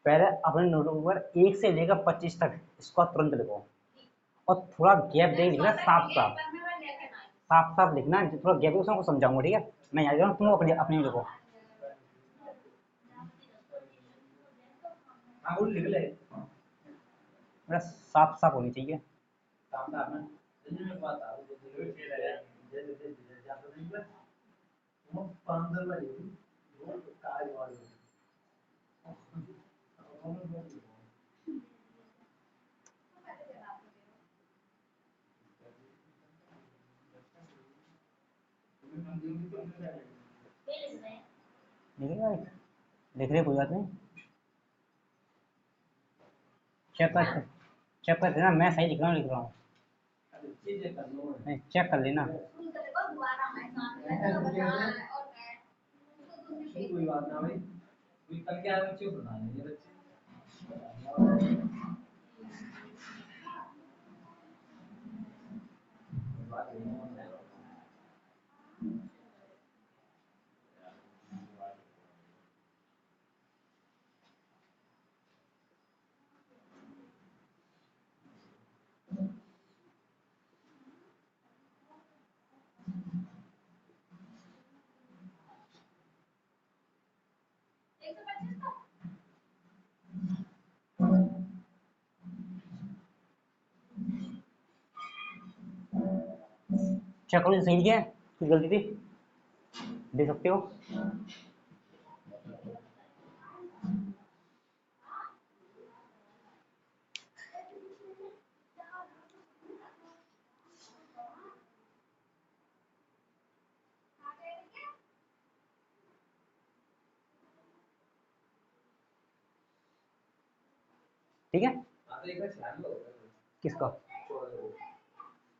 पहले अपने नोटबुक पर 1 से लेकर 25 तक इसको तुरंत लिखो और थोड़ा गैप दे लिखना, साफ साफ साफ साफ लिखना, थोड़ा गैप उसमें को समझाऊंगा, ठीक है? मैं याद करूँ, तुम अपने अपने लिखो। लिख ले, साफ साफ होनी चाहिए। साफ साफ में लिख रहे, कोई बात नहीं, चेक कर देना, मैं सही लिख रहा हूँ, चेक कर लेना। कोई बात ना भाई, कल क्या बच्चे को बना लेंगे बच्चे। चेक करो सही है, कुछ गलती थी दे सकते हो। ठीक है, किसका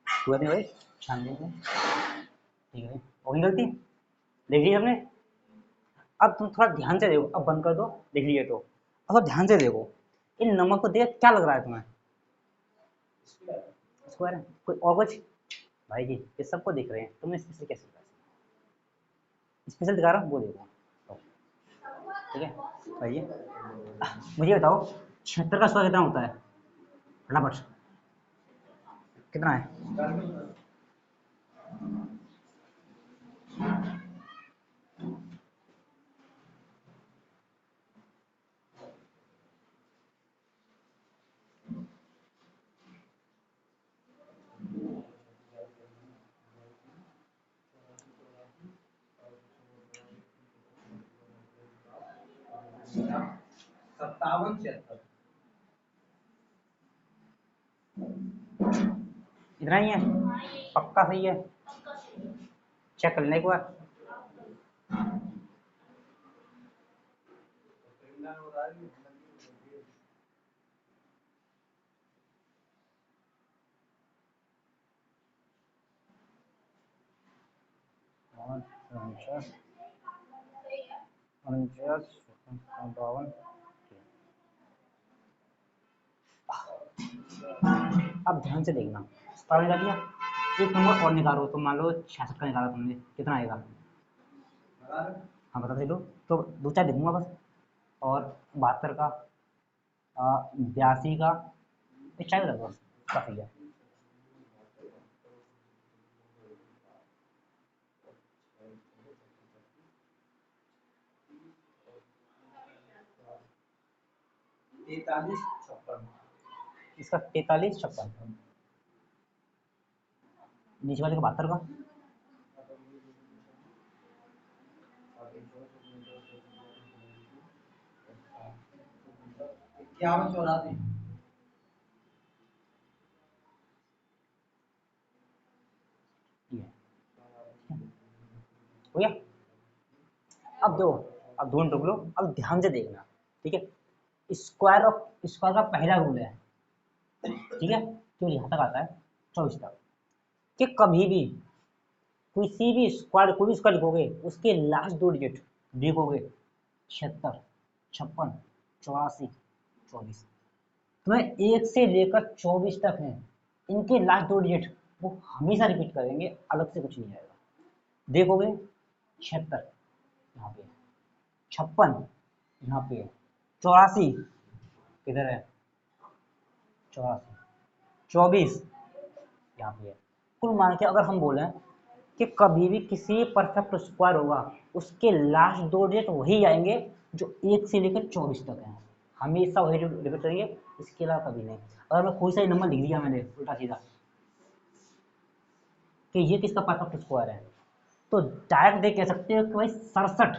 हुआ नहीं भाई, छान देंगे, ठीक है, होगी गलती, देख ली हमने। अब तुम थोड़ा ध्यान से देखो, अब बंद कर दो, देख लीजिए तो अब ध्यान से देखो, इन नमक को देख क्या लग रहा है तुम्हें? स्क्वायर है, कोई और कुछ? भाई जी ये सबको दिख रहे हैं, तुमने स्पेशल कैसे दिखा? स्पेशल दिखा रहा हूँ, वो देखो, ठीक है भाई। मुझे बताओ 76 का स्क्वायर कितना होता है, फटाफट कितना है? सत्तावन 76 इतना ही है, पक्का सही है, चेक कर लेना एक बार। अब ध्यान से देखना, 57 निकाल लिया, एक नंबर और निकालो, तो मान लो 66 का निकाला तुमने, कितना आएगा? हाँ बता दे लो, तो दो चार लिखूंगा बस, और 72 का, 82 का, चार लगा बस, काफी है। इसका 43 56, नीचे वाले का 72 का, क्या 84 हो गया। अब दो, अब दोनों रुक लो, अब ध्यान से देखना, ठीक है? स्क्वायर का पहला रूल है, ठीक है, जो यहाँ तक आता है 24 तक, कि कभी भी किसी भी स्क्वायर, कोई भी स्क्वायर लिखोगे उसके लास्ट दो डिजिट लिखोगे 76 56 84 24, तुम्हें 1 से लेकर 24 तक है, इनके लास्ट 2 डिजिट वो हमेशा रिपीट करेंगे, अलग से कुछ नहीं आएगा। देखोगे 76 यहाँ पे, 56 यहाँ पे, 84 किधर है, 84, 24 यहाँ पे है। कुल मान के अगर हम बोलें कि कभी भी किसी परफेक्ट स्क्वायर होगा उसके लास्ट 2 डिजिट वही आएंगे जो 1 से लेकर 24 तक हैं, हमेशा वही रिपीट करेंगे, इसके अलावा कभी नहीं। अगर मैं कोई सा नंबर लिख दिया मैंने उल्टा सीधा कि ये किसका परफेक्ट स्क्वायर है, तो डायरेक्ट देख कह सकते हो कि भाई 67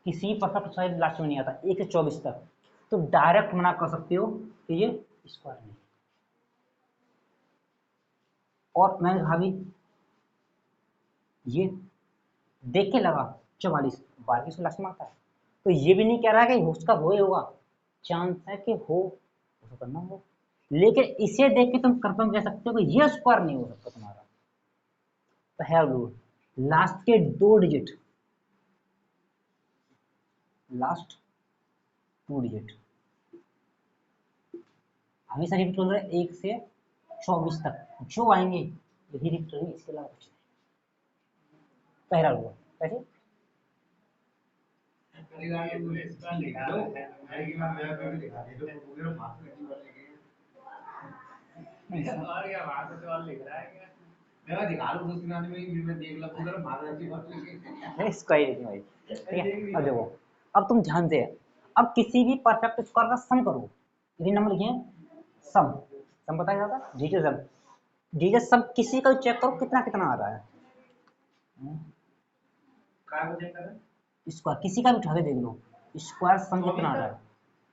किसी परफेक्ट स्क्वायर लास्ट में नहीं आता 1 से 24 तक, तो डायरेक्ट मना कर सकते हो कि ये स्क्वायर नहीं। और मैंने कहा भी ये देख के लगा 44 12 से लास्ट में आता है, तो ये भी नहीं कह रहा है कि उसका हो ही होगा, चांस है कि हो, उसको करना हो, लेकिन इसे देख के तुम कंफर्म कह सकते हो कि ये स्क्वायर नहीं हो सकता तुम्हारा। पहला रूल, लास्ट के 2 डिजिट, लास्ट 2 डिजिट हमेशा रिपीट होगा 1 से 24 तक जो आएंगे यही रिपीट होंगे, इसके अलावा कुछ नहीं। पहला रूल कैसे इसका ही नहीं भाई, ठीक है। अब देखो, अब तुम ध्यान से अब किसी भी परफेक्ट स्क्वायर का सम करो, यदि नंबर लिखे सम, सम बताया जाता है डिजिट सम, डिजिट सम किसी का चेक करो कितना कितना आ रहा है, स्क्वायर किसी का भी उठा के देख लो, स्क्वायर सम कितना आ रहा है।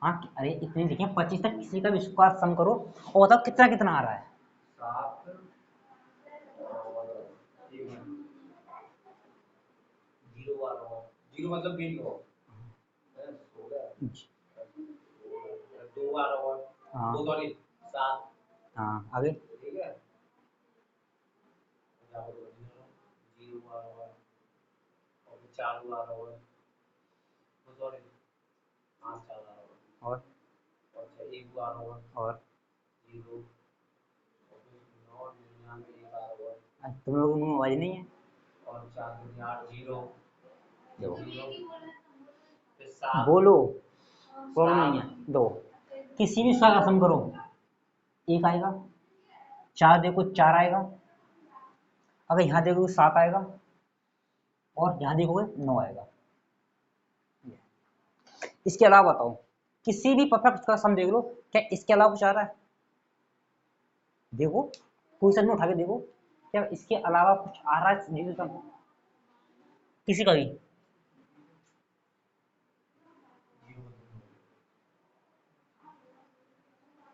हाँ अरे इतने लिखे 25 तक किसी का भी स्क्वायर सम करो और बताओ कितना कितना आ रहा है। 0 मतलब हाँ 7 हाँ आगे ठीक है, और तुम लोगों में आवाज नहीं है, बोलो प्रॉब्लम नहीं है। दो किसी भी स्क्वायर का सम करो 1 आएगा, 4 देखो 4 आएगा, अगर यहाँ देखोगे 7 आएगा, और यहाँ देखोगे 9 आएगा। इसके अलावा बताओ किसी भी परफेक्ट का सम देख लो, क्या इसके अलावा कुछ आ रहा है, देखो क्वेश्चन में उठा के देखो क्या इसके अलावा कुछ आ रहा है सम किसी का भी,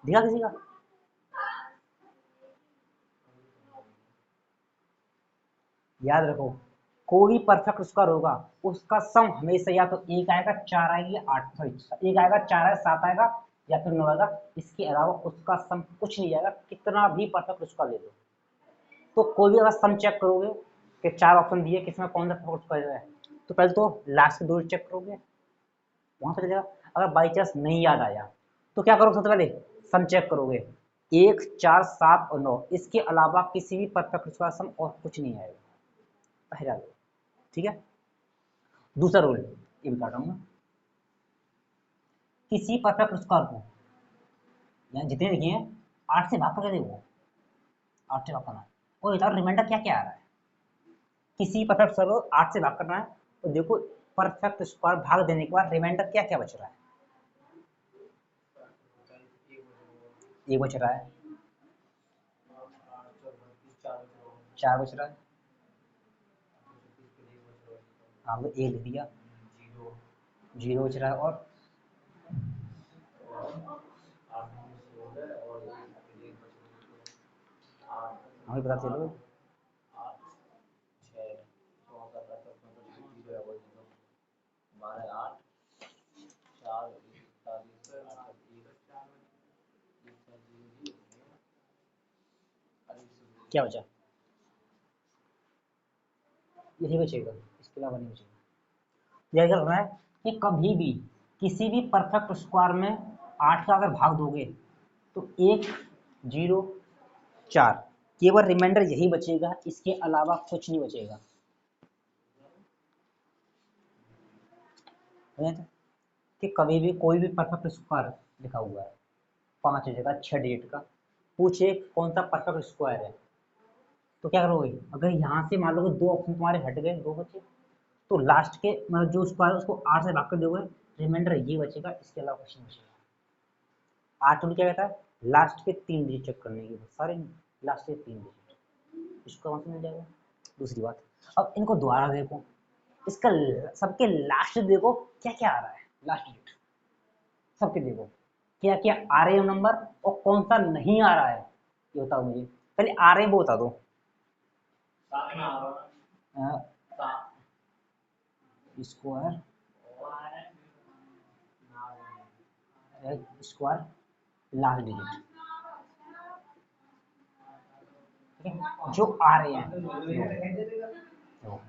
दिखा किसी का, याद रखो कोई परफेक्ट स्क्वायर होगा उसका सम हमेशा या तो 1 आएगा 4 आएगी 8 सॉरी 1 आएगा 4 आएगा 7 आएगा या फिर 9 आएगा, इसके अलावा उसका सम कुछ नहीं आएगा कितना भी परफेक्ट स्क्वायर ले लो। तो कोई भी अगर सम चेक करोगे कि 4 ऑप्शन दिए किसमें कौन सा परफेक्ट स्क्वायर है, तो पहले तो लास्ट के 2 चेक करोगे वहां पर चलेगा, अगर बाई चांस नहीं याद आया तो क्या करोगे, सबसे पहले सम चेक करोगे 1 4 7 और 9, इसके अलावा किसी भी परफेक्ट स्क्वायर सम और कुछ नहीं आएगा, पहला रूल, ठीक है। दूसरा रूल ये बता रहा हूँ, किसी परफेक्ट स्क्वायर को यहाँ जितने लिखे हैं 8 से भाग करके देखो, 8 से भाग करना है और बताओ रिमाइंडर क्या क्या आ रहा है, किसी परफेक्ट स्क्वायर को 8 से भाग करना है तो देखो परफेक्ट स्क्वायर भाग देने के बाद रिमाइंडर क्या क्या बच रहा है, ये बच रहा है, 4 बच रहा है, हाँ वो 1 लिख दिया, 0 बच रहा है, और हमें पता चलो क्या बचा, यही बचेगा, इसके अलावा नहीं बचेगा। यह करना है कि कभी भी किसी भी परफेक्ट स्क्वायर में 8 का अगर भाग दोगे तो 1 0 4 केवल रिमाइंडर यही बचेगा, इसके अलावा कुछ नहीं बचेगा। कि कभी भी कोई भी परफेक्ट स्क्वायर लिखा हुआ है 5 जगह 6 डिजिट का, पूछे कौन सा परफेक्ट स्क्वायर है, तो क्या करोगे? अगर यहाँ से मान लो कि 2 ऑप्शन तुम्हारे हट गए, 2 बचे, तो लास्ट के मतलब जो स्क्वायर उसको 8 से भाग कर दोगे, रिमाइंडर ये बचेगा, इसके अलावा कुछ नहीं बचेगा। 8 क्या कहता है? लास्ट के 3 डिजिट चेक करने की, सारे लास्ट के 3 डिजिट, इसको कौन सा मिल जाएगा। दूसरी बात, अब इनको दोबारा देखो, इसका सबके लास्ट देखो क्या क्या आ रहा है, लास्ट डिजिट सबके देखो क्या क्या आ रहे हो नंबर, और कौन सा नहीं आ रहा है ये बताओ मुझे। पहले आ रहे वो बता दो। स्क्वायर स्क्वायर लास्ट डिजिट, ठीक है, जो आ रहे हैं दो।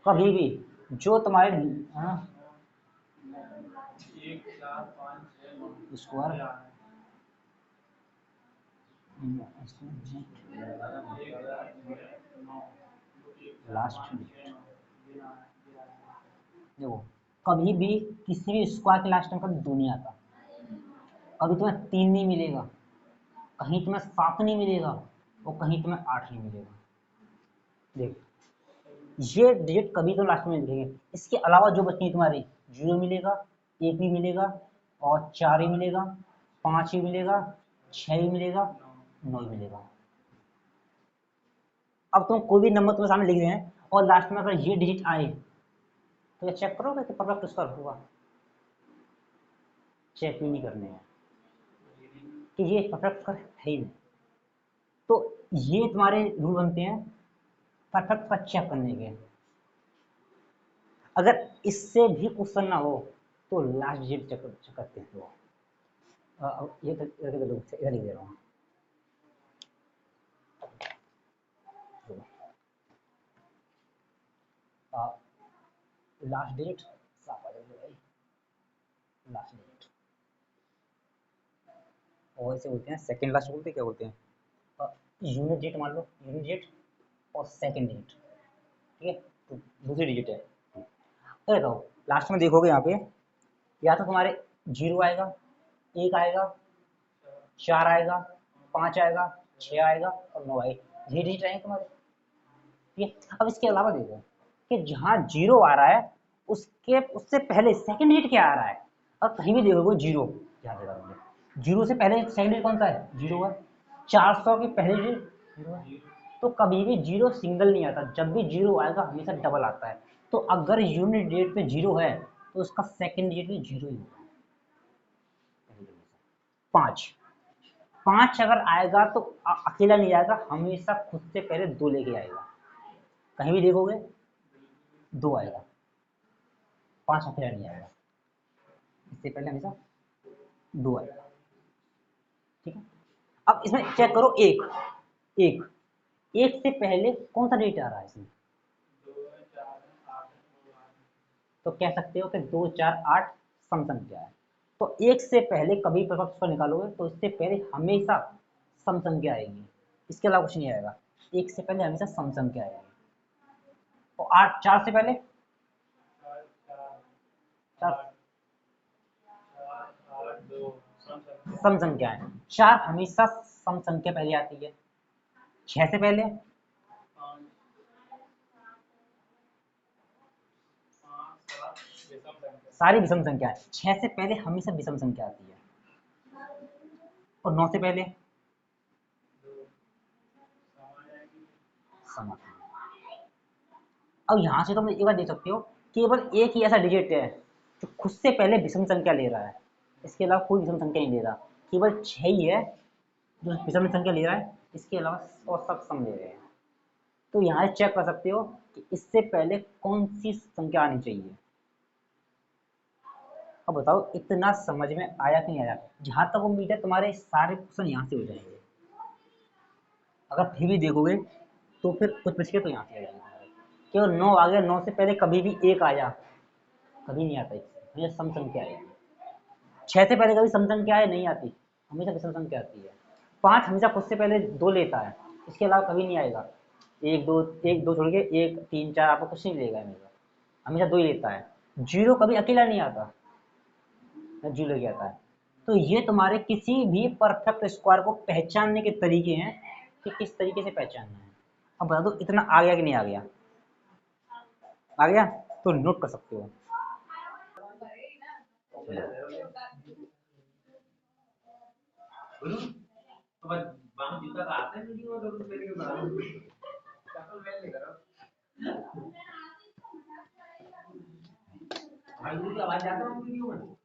कभी भी जो तुम्हारे स्क्वायर लास्ट देखो, कभी भी किसी भी स्क्वायर के लास्ट में कभी 2 नहीं आता, कभी तुम्हें 3 नहीं मिलेगा, कहीं तुम्हें 7 नहीं मिलेगा, और कहीं तुम्हें 8 नहीं मिलेगा। देखो ये डिजिट कभी तो लास्ट में लिखेंगे, इसके अलावा जो बचती है तुम्हारी 0 मिलेगा, 1 भी मिलेगा, और 4 ही मिलेगा, 5 ही मिलेगा, 6 ही मिलेगा, 9 ही मिलेगा। अब तुम कोई भी नंबर तुम्हारे सामने लिख रहे हैं और लास्ट में अगर ये डिजिट आए तो ये चेक करोगे कि परफेक्ट स्क्वायर हुआ? चेक ही नहीं करने हैं कि ये परफेक्ट स्क्वायर है ही नहीं। तो ये तुम्हारे रूल बनते हैं परफेक्ट का चेक करने के। अगर इससे भी क्वेश्चन ना हो तो लास्ट डिजिट चेक करते हैं। तो ये इधर लिख दे रहा हूँ, लास्ट डिजिट लास्ट डिजिट, और इसे बोलते हैं सेकंड लास्ट, बोलते हैं क्या बोलते हैं, यूनिट डिजिट मान लो, यूनिट डिजिट और सेकंड डिजिट, ठीक है, तो दूसरी डिजिट है। तो बताओ लास्ट में देखोगे यहाँ पे या तो तुम्हारे 0 आएगा, 1 आएगा, 4 आएगा, 5 आएगा, 6 आएगा और 9 आएगा, ये डिजिट आएंगे तुम्हारे, ठीक है। अब इसके अलावा देखो कि जहाँ 0 आ रहा है उसके उससे पहले सेकंड डिजिट क्या आ रहा है। अब कहीं भी देखोगे 0, ध्यान देगा, 0 से पहले सेकंड डिजिट कौन सा है? 0 है। 400 के पहले डिजिट 0 है। तो कभी भी 0 सिंगल नहीं आता, जब भी 0 आएगा हमेशा डबल आता है। तो अगर यूनिट डिजिट पे 0 है तो उसका सेकंड डिजिट भी 0 ही होगा। 5 अगर आएगा तो अकेला नहीं आएगा, हमेशा खुद से पहले 2 लेके आएगा। कहीं भी देखोगे 2 आएगा, 5 अकेला नहीं आएगा, इससे पहले हमेशा 2 आएगा, ठीक है। अब इसमें चेक करो, एक से पहले कौन सा डिजिट आ रहा है इसमें, तो कह सकते हो कि 2 4 8 सम संख्या है। तो 1 से पहले कभी परफेक्ट स्क्वायर निकालोगे तो इससे पहले हमेशा सम संख्या आएगी, इसके अलावा कुछ नहीं आएगा। 1 से पहले हमेशा सम संख्या आएगी। और 8 4 से पहले 4 सम संख्या है, 4 हमेशा सम संख्या पहले आती है। 6 से पहले सारी विषम संख्या है, 6 से पहले हमेशा विषम संख्या आती है। और 9 से पहले सम आती है। अब यहां से तुम एक बार देख सकते हो, केवल एक ही ऐसा डिजिट है जो खुद से पहले विषम संख्या ले रहा है, इसके अलावा कोई विषम संख्या नहीं ले रहा। केवल 6 ही है जो विषम संख्या ले रहा है, इसके अलावा और सब सम ले रहे हैं। तो यहाँ से चेक कर सकते हो कि इससे पहले कौन सी संख्या आनी चाहिए। अब बताओ इतना समझ में आया कि नहीं आया? जहां तक उम्मीद है तुम्हारे सारे क्वेश्चन यहाँ से हो जाएंगे। अगर फिर भी देखोगे तो फिर कुछ बच के तो यहाँ से आ जाएंगे। केवल 9 आ गया, 9 से पहले कभी भी 1 आया, कभी नहीं आता, इससे सम संख्या आएगी। 6 से पहले कभी सम संख्या है नहीं आती, हमेशा विषम संख्या आती है। 5 हमेशा खुद से पहले 2 लेता है, इसके अलावा कभी नहीं आएगा। 1 2 छोड़ के 1 3 4 आपको कुछ नहीं लेगा, हमेशा हमेशा 2 ही लेता है। 0 कभी अकेला नहीं आता, 0 लेके आता है। तो ये तुम्हारे किसी भी परफेक्ट स्क्वायर को पहचानने के तरीके हैं कि किस तरीके से पहचानना है। अब बता दो इतना आ गया कि नहीं आ गया? आ गया तो नोट कर सकते हो। आवाज आता है वीडियो में?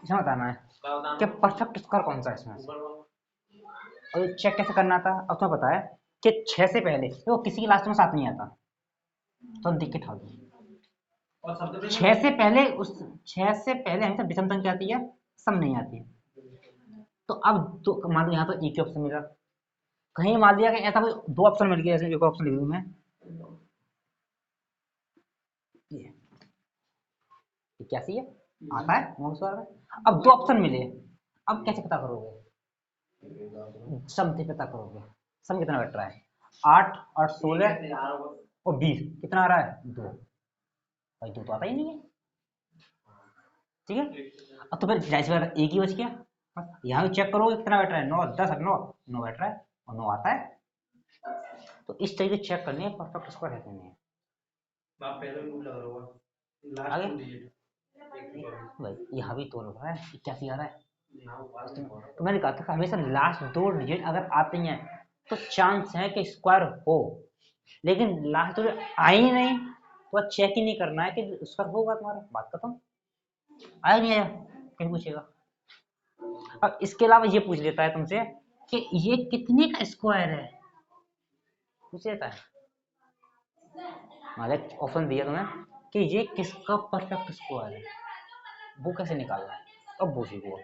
इसमें बताना है कि परफेक्ट स्क्वायर कौन सा है इसमें, और चेक कैसे करना था। अब तुम्हें पता है कि 6 से पहले वो किसी की लास्ट में 7 नहीं आता, तो हम देख के ठाक दो। 6 से पहले हमेशा विषम संख्या आती है, सम नहीं आती है। तो अब तो मान लो यहाँ तो एक ही ऑप्शन मिला, कहीं मान लिया कि ऐसा कोई 2 ऑप्शन मिल गया, ऐसे एक ऑप्शन लिख दूं मैं, ये क्या सी है आता है मोक्ष वाला। अब 2 ऑप्शन मिले, अब कैसे पता करोगे? सम से पता करोगे। सम कितना बैठ रहा है? 8 और 16 और 20 कितना आ रहा है? 2। भाई 2 तो आता ही नहीं है, ठीक है। अब तो फिर जाहिर सी बात एक ही बच गया, यहाँ भी चेक करोगे कितना बैठ रहा है? 9 10 और 9 9 बैठ रहा है और 9 आता है। तो इस तरीके से चेक करनी है परफेक्ट स्क्वायर है कि नहीं है। आगे भाई यहाँ भी 2 लग रहा है, 81 आ रहा है। तो मैंने कहा था हमेशा लास्ट 2 डिजिट अगर आते हैं तो चांस है कि स्क्वायर हो, लेकिन लास्ट 2 आए ही नहीं तो चेक ही नहीं करना है कि स्क्वायर होगा तुम्हारा, बात खत्म। आया नहीं आया कहीं पूछेगा। अब इसके अलावा ये पूछ लेता है तुमसे कि ये कितने का स्क्वायर है, पूछ लेता है। मान ऑप्शन दिया तुम्हें कि ये किसका परफेक्ट स्क्वायर है, वो कैसे निकालना है, अब वो सीखो।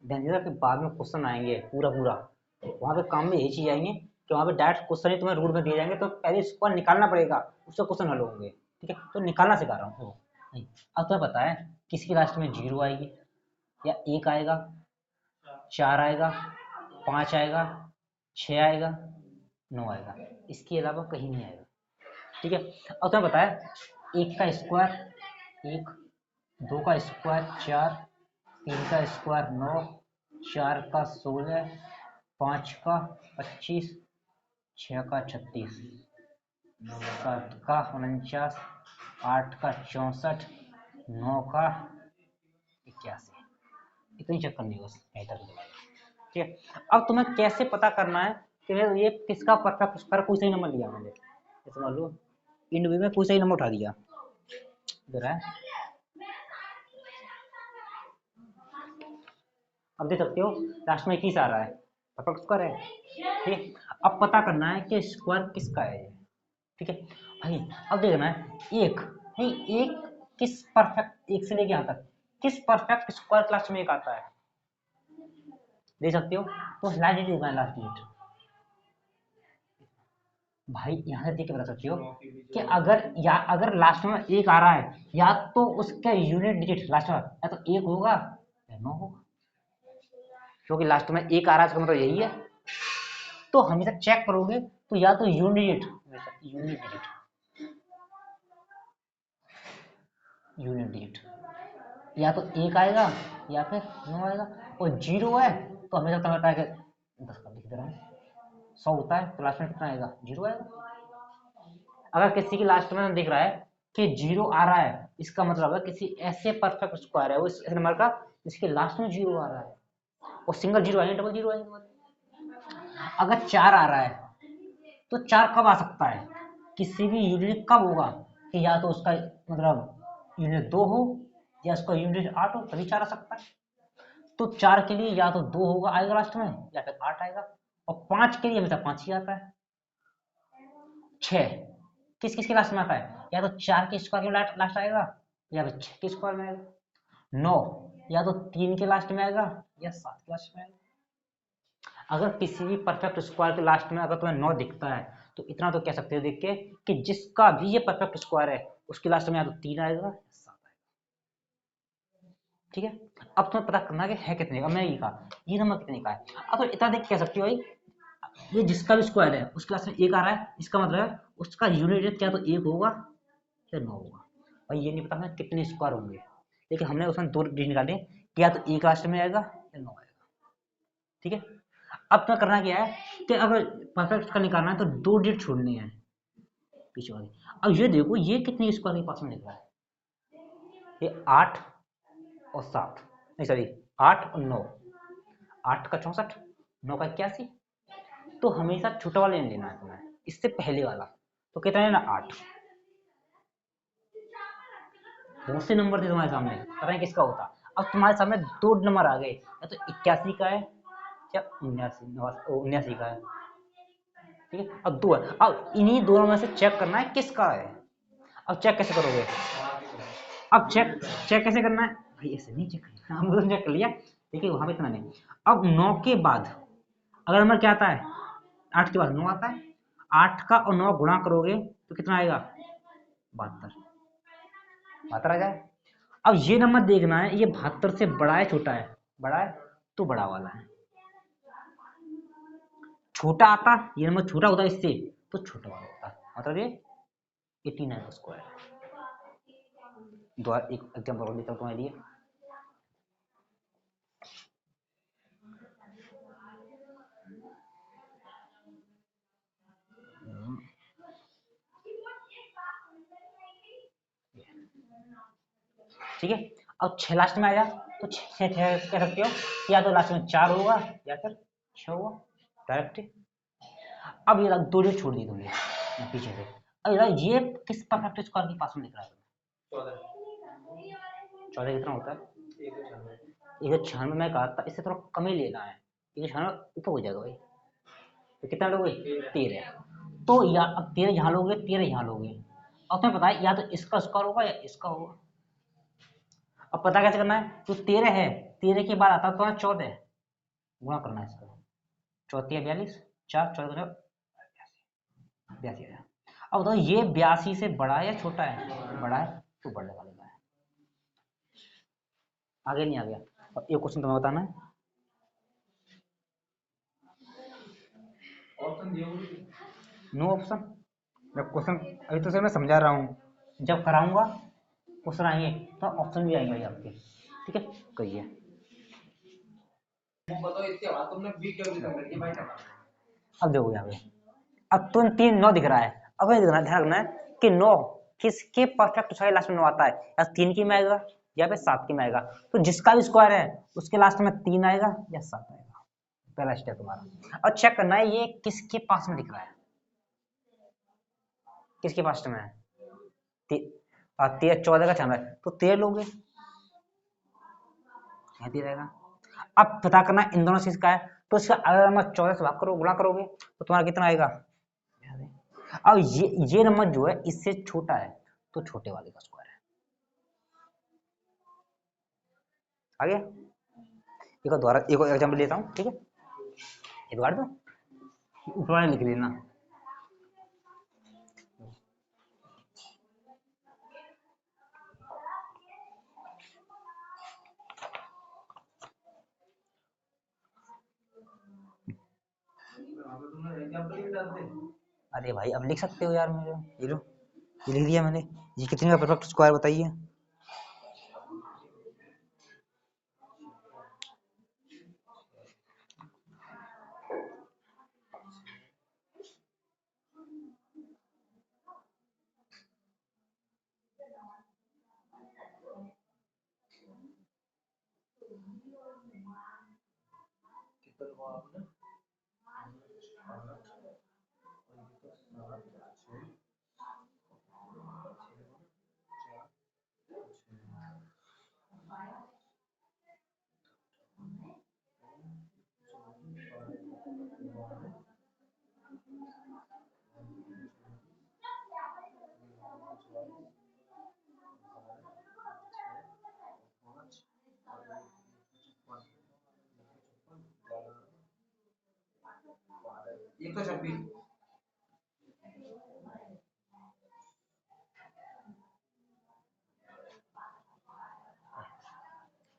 ध्यान बाद में क्वेश्चन आएंगे पूरा वहां पे काम में यही चीज आएंगे कि वहां पे डायरेक्ट क्वेश्चन ही तुम्हें रूल में दिए जाएंगे, तो पहले स्क्वायर निकालना पड़ेगा, उससे क्वेश्चन हल होंगे, ठीक है। तो निकालना सिखा रहा हूँ। अब तुम्हें पता है किसकी लास्ट में 0 आएगी या 1 आएगा, 4 आएगा, 5 आएगा, 6 आएगा, 9 आएगा, इसके अलावा कहीं नहीं आएगा, ठीक है। अब तुम्हें पता है 1 का स्क्वायर 1, 2 का स्क्वायर 4, 3 का स्क्वायर 9, 4 का 16, 5 का 25, 6 का 36, 7 का 49, 8 का 64, 9 का 81। इतनी चेक करनी है बस, ठीक है। अब तुम्हें कैसे पता करना है कि ये किसका परफेक्ट स्क्वायर, कोई सही नंबर लिया मैंने, जैसे मान लो इन में कोई सही नंबर उठा दिया, इधर है, अब देख सकते हो लास्ट में 21 आ रहा है, परफेक्ट स्क्वायर है, ठीक। अब पता करना है कि स्क्वायर किसका है, ठीक है भाई। अब देखना है एक नहीं, एक किस परफेक्ट, एक से लेके यहाँ तक किस परफेक्ट स्क्वायर क्लास में एक आता है, देख सकते हो। तो लास्ट डिजिट देखना है, लास्ट डिजिट भाई यहाँ से देख के बता सकते हो कि अगर लास्ट में एक आ रहा है, या तो उसका यूनिट डिजिट लास्ट में या तो 1 होगा या 9 होगा, क्योंकि लास्ट में 1 आ रहा है इसका मतलब यही है। तो हमेशा चेक करोगे तो या तो यूनिट डिजिट या तो 1 आएगा या फिर 9 आएगा, और 0 है तो हमेशा तुम्हें पता है कि 10 का लिख दे रहा हूँ, 100 होता है तो लास्ट में कितना आएगा? 0 आएगा। अगर किसी की लास्ट में दिख रहा है कि 0 आ रहा है, इसका मतलब है किसी ऐसे परफेक्ट स्क्वायर है वो इस नंबर का जिसके लास्ट में 0 आ रहा है, और सिंगल 0 आएंगे, डबल 0 आएंगे, अगर 4 आ रहा है तो 4 कब आ सकता है, किसी भी यूनिट कब होगा कि या तो उसका मतलब यूनिट 2 हो या उसका यूनिट 8 हो, तभी 4 आ सकता है। तो 4 के लिए या तो 2 होगा आएगा लास्ट में या फिर 8 आएगा, और 5 के लिए हमेशा 5 ही आता है। 6 किस किस के लास्ट में आता है, या तो 4 के स्क्वायर में लास्ट आएगा या फिर 6 के स्क्वायर में आएगा। 9 या तो 3 के लास्ट में आएगा या 7 के लास्ट में आएगा। अगर किसी भी परफेक्ट स्क्वायर के लास्ट में अगर तुम्हें 9 दिखता है तो इतना तो कह सकते हो देख के कि जिसका भी ये परफेक्ट स्क्वायर है उसके लास्ट में या तो 3 आएगा या 7 आएगा। ठीक है, अब तुम्हें पता करना है कितने का। मैं ये कहा ये नंबर कितने का है, अब तो इतना देख कह सकते हो भाई ये जिसका भी स्क्वायर है उसके लास्ट में 1 आ रहा है, इसका मतलब है उसका यूनिट क्या तो 1 होगा या 9 होगा। भाई ये नहीं पता हमें कितने स्क्वायर होंगे, लेकिन हमने उसमें 2 डिजिट निकाले कि या तो 1 लास्ट में आएगा या 9 आएगा। ठीक है, अब तुम्हें करना क्या है कि अगर परफेक्ट का निकालना है तो 2 डिजिट छोड़ने हैं पीछे वाले। अब ये देखो ये कितने स्क्वायर के पास में लिख रहा है, ये 8 और 7 नहीं सॉरी 8 और 9, 8 का 64, 9 का 81। तो हमेशा छोटा वाला नहीं लेना है तुम्हें, इससे पहले वाला। तो कितना लेना 8। बहुत से नंबर थे तुम्हारे सामने, पता नहीं किसका होता। अब तुम्हारे सामने 2 नंबर आ गए, या तो 81 का है या 79 का है। ठीक है, अब 2 है, अब इन्हीं दोनों में से चेक करना है किसका है। अब चेक कैसे करोगे, अब चेक चेक कैसे करना है भाई, ऐसे नहीं चेक करना, हम लोग चेक कर लिया देखिए वहां पे इतना नहीं। अब 9 के बाद अगर नंबर क्या आता है, 8 के बाद 9 आता है, 8 का और 9 गुणा करोगे तो कितना आएगा 72, 72 आ जाए। अब ये नंबर देखना है ये 72 से बड़ा है छोटा है, बड़ा है तो बड़ा वाला है, छोटा आता ये नंबर छोटा होता इससे तो छोटा वाला होता, मतलब ये 89 का स्क्वायर है। दोबारा एक एग्जाम्पल और देता हूँ तुम्हारे लिए। ठीक है, अब 6 लास्ट में आया तो 6 कह सकते हो या तो लास्ट में 4 होगा या फिर 6 होगा डायरेक्ट। अब ये 2 जो छोड़ दी तुमने पीछे से, अब ये किस परफेक्ट स्क्वायर के पास में दिख रहा है, 14 कितना होता है 196। मैं कहा था इससे थोड़ा कम ही लेना है, 196 ऊपर हो जाएगा भाई। तो कितना लोगे 13, तो या अब 13 यहाँ लोगे 13 यहाँ लोगे, अब तुम्हें पता है या तो इसका स्क्वायर होगा या इसका होगा। अब पता कैसे करना है, तो 13 है 13 के बाद आता है तो 14 गुणा करना है इसका, 14 42, 4 14 82 है। अब बताओ ये 82 से बड़ा है या छोटा है, बड़ा है तो बड़े वाले का है। आगे नहीं आ गया। अब एक क्वेश्चन तुम्हें बताना है, नो ऑप्शन। मैं क्वेश्चन अभी तो सर मैं समझा रहा हूँ, जब कराऊंगा क्वेश्चन आएंगे तो ऑप्शन भी आएंगे भाई आपके। ठीक है कहिए, अब देखो यहाँ पे अब तुम 3 9 दिख रहा है। अब ये ध्यान रखना है कि 9 किसके परफेक्ट स्क्वायर लास्ट में 9 आता है, या 3 की में आएगा या फिर 7 की में आएगा। तो जिसका भी स्क्वायर है उसके लास्ट में 3 आएगा या 7 आएगा, पहला स्टेप तुम्हारा। और चेक करना है ये किसके पास में दिख रहा है, किसके पास में है 13 14 का छाना है तो 13 लोगे रहेगा। अब पता करना इन दोनों चीज का है, तो इसका अगर नंबर 14 से भाग करो गुणा करोगे तो तुम्हारा कितना आएगा। अब ये नंबर जो है इससे छोटा है तो छोटे वाले का स्क्वायर है। आ गया, एक और दोबारा एक और एग्जाम्पल लेता हूँ। ठीक है ये दोबारा दो ऊपर वाले लिख लेना। अरे भाई अब लिख सकते हो यार, मेरे ये लो ये लिख दिया मैंने। ये कितने का परफेक्ट स्क्वायर बताइए। 126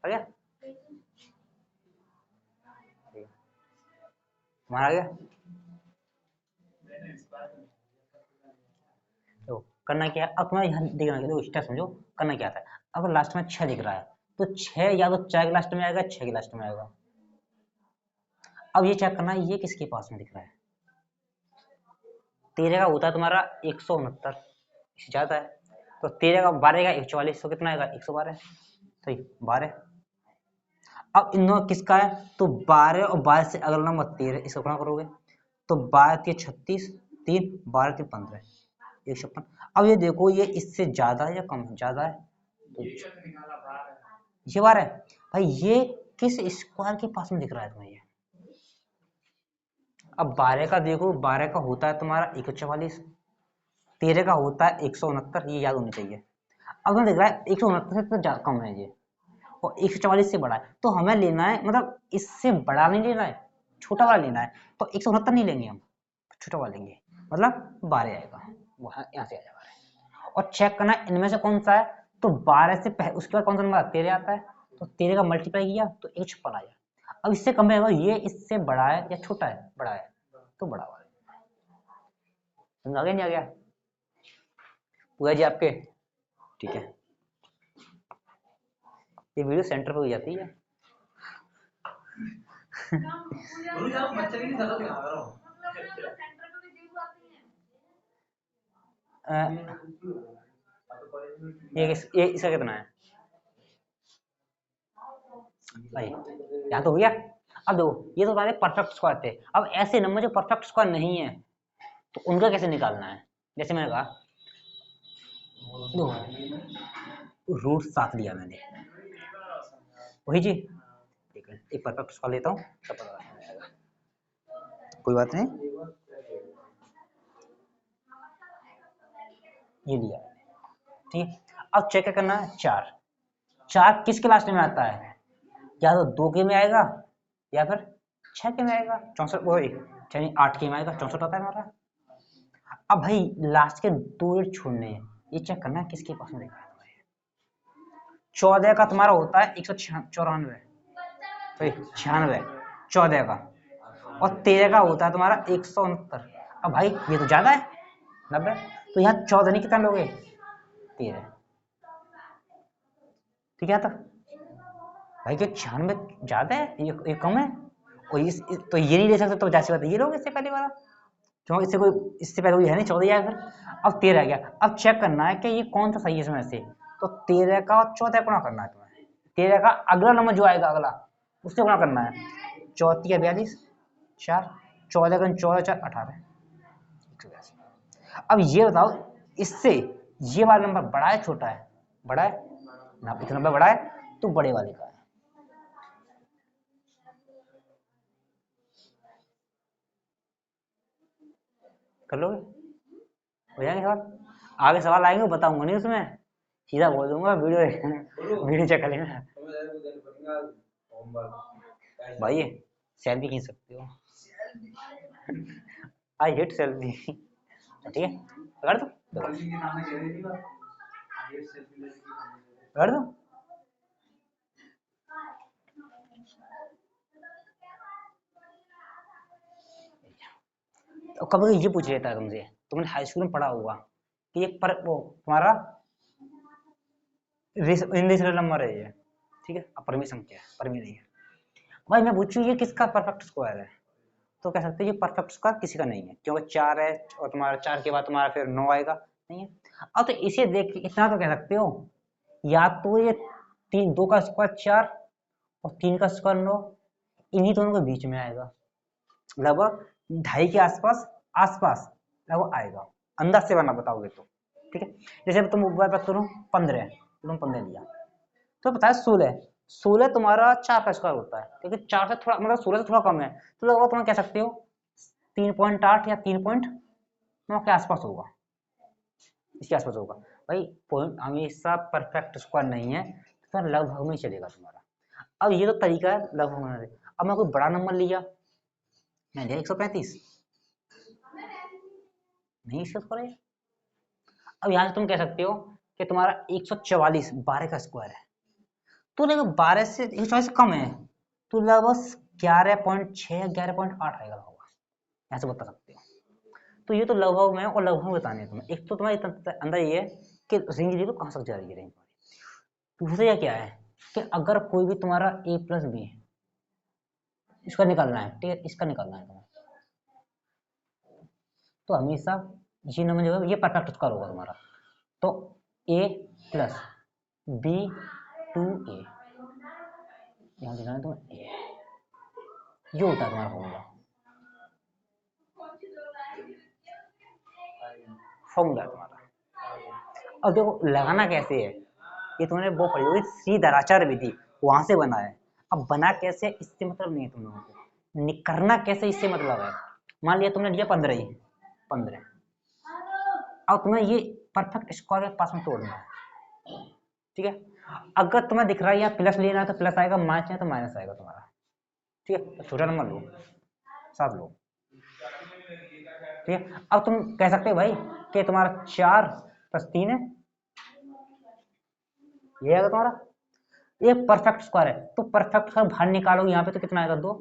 आ गया, हमारा आ गया। तो करना क्या है, अब तुम्हें यहाँ देखना, देखो स्टेप समझो, करना क्या था। अगर लास्ट में 6 दिख रहा है तो 6 या तो 4 के लास्ट में आएगा, 6 के लास्ट में आएगा। अब ये चेक करना है ये किसके पास में दिख रहा है। 13 का होता है तुम्हारा 169, इससे ज्यादा है। तो 13 का 12 का 144, तो कितना आएगा 112, सही 12। अब इन दोनों किसका है, तो 12 और 12 से अगला नंबर 13, इसको गुणा करोगे तो 12 के 36, 3 12 के 15, 156। अब ये देखो ये इससे ज्यादा है या कम है, ज्यादा है, तो ये 12 है। भाई ये किस स्क्वायर के पास में दिख रहा है तुम्हें ये। अब 12 का देखो, 12 का होता है तुम्हारा 144, 13 का होता है 169, ये याद होनी चाहिए। अब तुम्हें दिख रहा है 169 से तो कम है ये, और 144 से बड़ा है, तो हमें लेना है, मतलब इससे बड़ा नहीं लेना है, छोटा वाला लेना है। तो 169 नहीं लेंगे हम, छोटा वाला लेंगे, मतलब 12 आएगा, वो यहाँ से आ जाएगा। और चेक करना है इनमें से कौन सा है, तो 12 से उसके बाद कौन सा नंबर 13 आता है, तो 13 का मल्टीप्लाई किया तो 156 आया। अब इससे कम है, ये इससे बड़ा है या छोटा है, बड़ा है, तो बड़ा वाला। समझ आ गया, नहीं आ गया पूरा जी आपके, ठीक है। ये वीडियो सेंटर पे हो जाती है। ये इसका कितना है भाई, यहाँ तो हो गया। अब देखो ये तो हमारे परफेक्ट स्क्वायर थे, अब ऐसे नंबर जो परफेक्ट स्क्वायर नहीं है तो उनका कैसे निकालना है। जैसे मैंने कहा रूट 7 लिया मैंने, वही जी, ठीक है एक परफेक्ट स्क्वायर लेता हूँ तब पता जाएगा, कोई बात नहीं। ये लिया ठीक है। अब चेक करना है 4, 4 किसके लास्ट में आता है, या तो 2 के में आएगा या फिर 6 के में आएगा, 64 वही 8 के में आएगा, 64 आता है हमारा। अब भाई लास्ट के 2 छोड़ने हैं, ये चेक करना है किसके पास में देखा है तुम्हारे। 14 का तुम्हारा होता है 194, सही 96, 14 का, और 13 का होता है तुम्हारा 169। अब भाई ये तो ज्यादा है 90, तो यहाँ 14 नहीं कितना लोगे 13, ठीक है। तो भाई क्या 96 ज्यादा है, ये कम है, और तो ये नहीं ले सकते, तो जैसी बात है ये लोग इससे पहले वाला, क्यों इससे कोई इससे पहले कोई है नहीं, 14 आया फिर, अब 13 आ गया। अब चेक करना है कि ये कौन सा सही है इसमें से, तो 13 का और 14 गुणा करना है तुम्हें, 13 का अगला नंबर जो आएगा अगला उससे गुणा करना है, 34 या 42 4, 14 का 14 4 18, 182। अब ये बताओ इससे ये वाला नंबर बड़ा है छोटा है, बड़ा है ना, इतना नंबर बड़ा है तो बड़े वाले का है। कर लोगे, हो जाएंगे सवाल, आगे सवाल आएंगे बताऊंगा नहीं उसमें, सीधा बोल दूंगा वीडियो चेक कर लेना भाई, सेल्फी खींच सकते हो, आई हेट सेल्फी, ठीक है कर दो, कर दो। तो कभी ये पूछ लेता है तुमसे, तुमने हाई स्कूल में पढ़ा होगा कि ये पर वो तुम्हारा इनरेशनल नंबर है ये, ठीक है, अब परमी संख्या है, परमी नहीं है। भाई मैं पूछूं ये किसका परफेक्ट स्क्वायर है, तो कह सकते हैं ये परफेक्ट स्क्वायर किसी का नहीं है, क्योंकि 4 है और तुम्हारा 4 के बाद तुम्हारा फिर 9 आएगा, नहीं है। अब तो इसे देख के इतना तो कह सकते हो, या तो ये 2 का स्क्वायर 4 और 3 का स्क्वायर 9, इन्हीं दोनों के बीच में आएगा, लगभग 2.5 के आसपास आसपास लगभग आएगा, अंदाज से बना बताओगे तो, ठीक है। जैसे तुम ऊपर बात करो 15, तुम 15 लिया तो बताया 16, 16 तुम्हारा 4 का स्क्वायर होता है, ठीक है, 4 से थोड़ा मतलब 16 से थोड़ा कम है, तो लगभग तुम कह सकते हो 3.8 या 3.9 के आसपास होगा, इसके आसपास होगा। भाई पॉइंट हमेशा परफेक्ट स्क्वायर नहीं है, तो लगभग में चलेगा तुम्हारा। अब ये तो तरीका है लगभग में, अब मैं कोई बड़ा नंबर लिया, मैं लिया 135, नहीं इसका स्क्वायर है। अब यहाँ से तुम कह सकते हो कि तुम्हारा 144 12 का स्क्वायर है, तो देखो 12 से 144 कम है, तो लगभग 11.6 या 11.8 आएगा होगा, ऐसे बता सकते हो। तो ये तो लगभग में और लगभग बताने हैं तुम्हें। एक तो तुम्हारे अंदर ये है कि रेंज देखो कहाँ तक जा रही है रेंज। दूसरा क्या है कि अगर कोई भी तुम्हारा a प्लस बी है, इसका निकालना है, ठीक है, इसका निकालना है तुम्हें, तो हमेशा ये नंबर जो है ये परफेक्ट स्क्वायर होगा तुम्हारा। तो a प्लस बी 2a, यहाँ लिखना है तुम्हें a, ये होता है तुम्हारा फॉर्मूला। फॉर्मूला तुम्हारा। अब देखो लगाना कैसे है, ये तुमने वो पढ़ी हुई सीधाचार विधि, वहां से बना है। अब बना कैसे इससे मतलब नहीं है तुम लोगों को, करना कैसे इससे मतलब है। मान लिया तुमने लिया 15 ही 15, अब तुम्हें ये परफेक्ट स्क्वायर के पास में तोड़ना है, ठीक है। अगर तुम्हें दिख रहा है यहाँ प्लस लेना है तो प्लस आएगा, माइनस है तो माइनस आएगा तुम्हारा, ठीक है। तो छोटा नंबर लो, 7 लो, ठीक है। अब तुम कह सकते हो भाई कि तुम्हारा 4 + 3 है, ये आएगा तुम्हारा, ये परफेक्ट स्क्वायर है। तो परफेक्ट स्क्वायर बाहर निकालोगे यहाँ पे तो कितना आएगा 2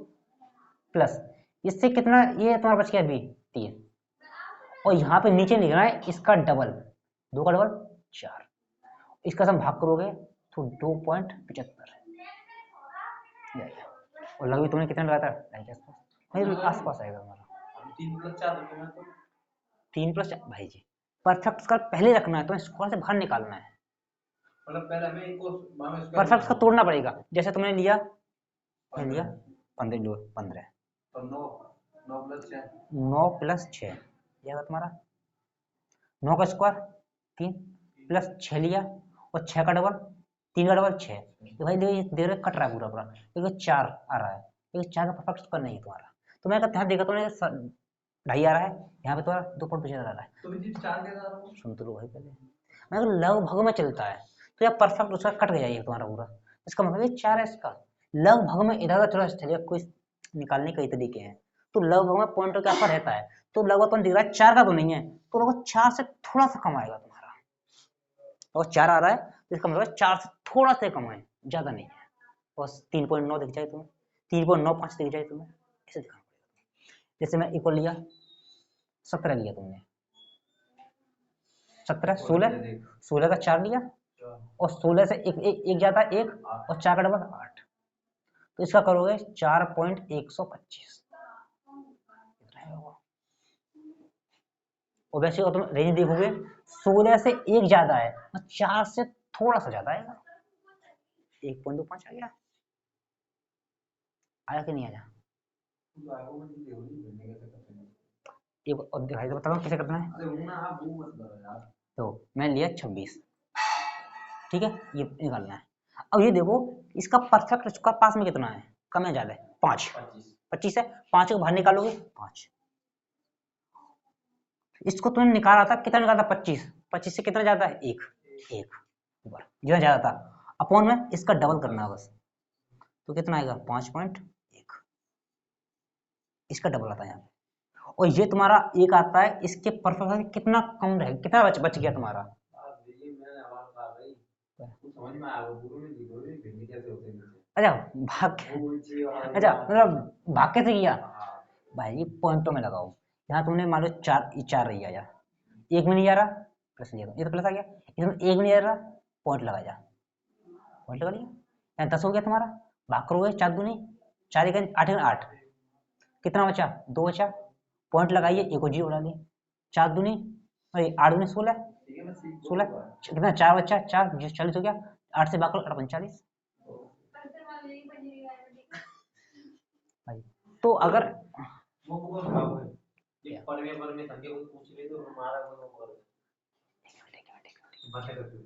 प्लस इससे कितना, ये तुम्हारा बच गया बी 3, और यहाँ पे नीचे लिखना है इसका डबल, 2 का डबल 4, इसका सम भाग करोगे तो 2.75, और लगभग तुमने कितना लगाया था, आसपास आएगा तुम्हारा 3 + 4 भाई जी। परफेक्ट स्क्वायर पहले रखना है, तो स्क्वायर से बाहर निकालना है, मतलब पहले हमें इनको परफेक्ट का तोड़ना पड़ेगा। जैसे तुमने लिया 15 तो 9 + 6 ये होगा तुम्हारा 9 का स्क्वायर 3 प्लस 6 लिया, और 6 का डबल 3 का डबल 6, तो भाई देखो ये दे रहे कट रहा है पूरा पूरा, देखो 4 आ रहा है, देखो 4 का परफेक्ट स्क्वायर नहीं है तुम्हारा। तो मैं ध्यान देखा तुमने 2.5 आ रहा है, यहाँ पे तुम्हारा 2.75 आ रहा है, तो सुन तो लो भाई पहले, मैं लगभग में चलता है, तो यार परफेक्ट उसका कट गया ये तुम्हारा पूरा, इसका मतलब ये 4 है, इसका लगभग में इधर थोड़ा चलिए, कोई निकालने कई तरीके हैं, तो लगभग में पॉइंट के आसपास रहता है, तो लगभग तुम दिख रहा है 4 का तो नहीं है, तो लगभग 4 से थोड़ा सा कम आएगा तुम्हारा, और 4 आ रहा है तो इसका मतलब 4 से थोड़ा सा कम है, ज्यादा नहीं है, बस 3.9 दिख जाए तुम्हें, 3.95 दिख जाए तुम्हें, ऐसे दिखाना पड़ेगा। जैसे मैं इक्वल लिया 17 लिया तुमने, 17 16 का 4 लिया, और 16 से एक जाता है 1, और 4 का डबल 8, तो इसका करोगे 4.125, और वैसे और तुम रेंज देखोगे 16 से 1 ज्यादा है और 4 से थोड़ा सा ज्यादा आएगा, 1.25 आ गया, आया कि नहीं आया। एक और दिखाई तो बताओ कैसे करना है। तो मैं लिया 26, ठीक है, ये निकालना है। अब ये देखो इसका परफेक्ट इसका पास में कितना है, कम है ज्यादा है, 5 25 है, 5 को बाहर निकालोगे 5, इसको तुमने निकाला था, कितना निकाला था 25, 25 से कितना जाता है 1 ऊपर जितना ज्यादा था, अपॉन में इसका डबल करना है बस, तो कितना आएगा 5.1, इसका डबल आता है यहाँ पे, और ये तुम्हारा एक आता है, इसके परफेक्ट कितना कम रहेगा, कितना बच गया तुम्हारा, अच्छा भाग, अच्छा मतलब भाग कैसे किया भाई, पॉइंटों में लगाओ, यहाँ तुमने मान लो 4 रही आया, 1 में नहीं आ रहा प्लस लिया, ये तो प्लस आ गया, इसमें 1 में नहीं आ रहा पॉइंट लगा जा, पॉइंट लगा लिया, यहाँ 10 हो गया तुम्हारा, भाग करोगे 4 दूनी 4 1 8 8, कितना बचा 2 बचा, पॉइंट लगाइए, एक को जीरो डालिए, 4 दूनी 8 दूनी 16, 16 कितना 4 बचा 4 40 हो गया, 8 से भाग करो 8 45 भाई। तो अगर